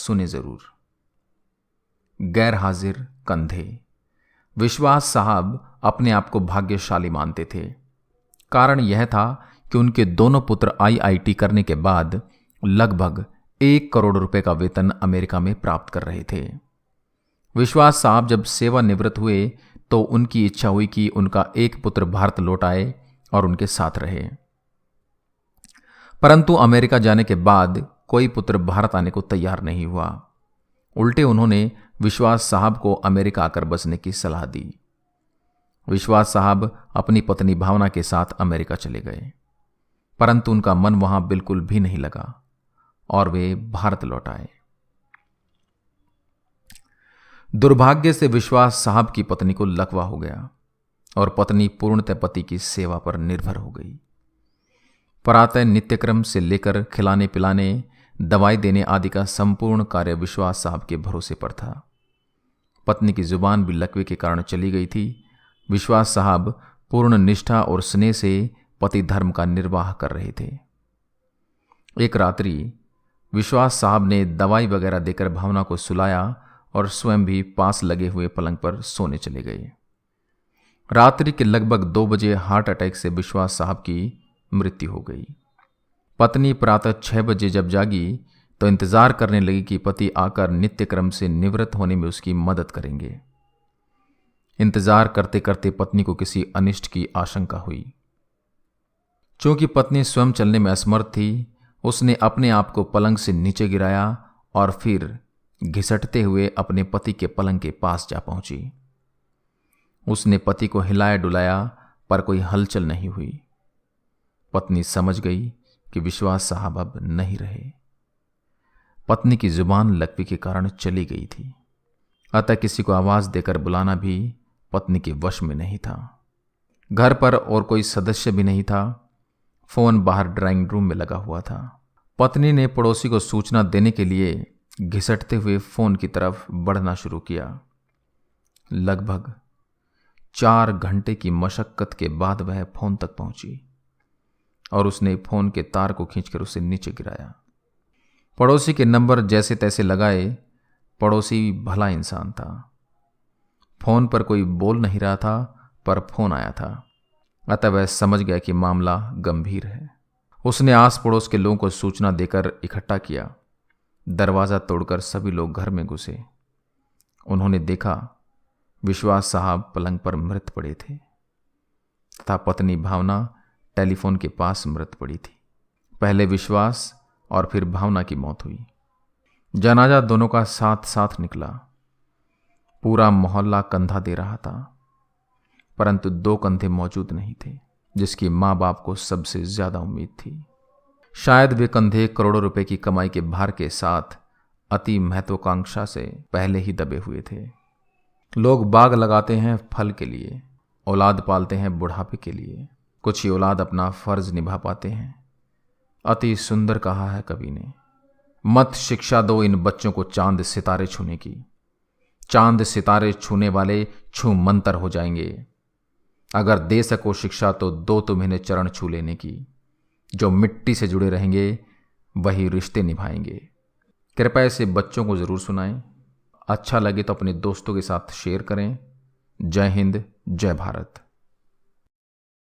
सुने जरूर। गैर हाजिर कंधे। विश्वास साहब अपने आप को भाग्यशाली मानते थे। कारण यह था कि उनके दोनों पुत्र आईआईटी करने के बाद लगभग 1 करोड़ रुपए का वेतन अमेरिका में प्राप्त कर रहे थे। विश्वास साहब जब सेवानिवृत्त हुए तो उनकी इच्छा हुई कि उनका एक पुत्र भारत लौट आए और उनके साथ रहे। परंतु अमेरिका जाने के बाद कोई पुत्र भारत आने को तैयार नहीं हुआ। उल्टे उन्होंने विश्वास साहब को अमेरिका आकर बसने की सलाह दी। विश्वास साहब अपनी पत्नी भावना के साथ अमेरिका चले गए, परंतु उनका मन वहां बिल्कुल भी नहीं लगा और वे भारत लौट आए। दुर्भाग्य से विश्वास साहब की पत्नी को लकवा हो गया और पत्नी पूर्णतः पति की सेवा पर निर्भर हो गई। प्रातः नित्यक्रम से लेकर खिलाने पिलाने, दवाई देने आदि का संपूर्ण कार्य विश्वास साहब के भरोसे पर था। पत्नी की जुबान भी लकवे के कारण चली गई थी। विश्वास साहब पूर्ण निष्ठा और स्नेह से पति धर्म का निर्वाह कर रहे थे। एक रात्रि विश्वास साहब ने दवाई वगैरह देकर भावना को सुलाया और स्वयं भी पास लगे हुए पलंग पर सोने चले गए। रात्रि के लगभग 2 बजे हार्ट अटैक से विश्वास साहब की मृत्यु हो गई। पत्नी प्रातः 6 बजे जब जागी तो इंतजार करने लगी कि पति आकर नित्यक्रम से निवृत्त होने में उसकी मदद करेंगे। इंतजार करते करते पत्नी को किसी अनिष्ट की आशंका हुई। चूंकि पत्नी स्वयं चलने में असमर्थ थी, उसने अपने आप को पलंग से नीचे गिराया और फिर घिसटते हुए अपने पति के पलंग के पास जा पहुंची। उसने पति को हिलाया डुलाया पर कोई हलचल नहीं हुई। पत्नी समझ गई कि विश्वास साहब अब नहीं रहे। पत्नी की जुबान लकवे के कारण चली गई थी, अतः किसी को आवाज देकर बुलाना भी पत्नी के वश में नहीं था। घर पर और कोई सदस्य भी नहीं था। फोन बाहर ड्राइंग रूम में लगा हुआ था। पत्नी ने पड़ोसी को सूचना देने के लिए घिसटते हुए फोन की तरफ बढ़ना शुरू किया। लगभग 4 घंटे की मशक्कत के बाद वह फोन तक पहुंची और उसने फोन के तार को खींचकर उसे नीचे गिराया। पड़ोसी के नंबर जैसे तैसे लगाए। पड़ोसी भला इंसान था। फोन पर कोई बोल नहीं रहा था, पर फोन आया था, अतः वह समझ गया कि मामला गंभीर है। उसने आस पड़ोस के लोगों को सूचना देकर इकट्ठा किया। दरवाजा तोड़कर सभी लोग घर में घुसे। उन्होंने देखा विश्वास साहब पलंग पर मृत पड़े थे तथा पत्नी भावना टेलीफोन के पास मृत पड़ी थी। पहले विश्वास और फिर भावना की मौत हुई। जनाजा दोनों का साथ साथ निकला। पूरा मोहल्ला कंधा दे रहा था, परंतु 2 कंधे मौजूद नहीं थे जिसकी मां बाप को सबसे ज्यादा उम्मीद थी। शायद वे कंधे करोड़ों रुपए की कमाई के भार के साथ अति महत्वाकांक्षा से पहले ही दबे हुए थे। लोग बाग लगाते हैं फल के लिए, औलाद पालते हैं बुढ़ापे के लिए। कुछ ही औलाद अपना फर्ज निभा पाते हैं। अति सुंदर कहा है कवि ने, मत शिक्षा दो इन बच्चों को चांद सितारे छूने की। चांद सितारे छूने वाले छू मंतर हो जाएंगे। अगर दे सको शिक्षा तो दो तुम इन्हें चरण छू लेने की। जो मिट्टी से जुड़े रहेंगे वही रिश्ते निभाएंगे। कृपया इसे बच्चों को जरूर सुनाएं। अच्छा लगे तो अपने दोस्तों के साथ शेयर करें। जय हिंद, जय भारत।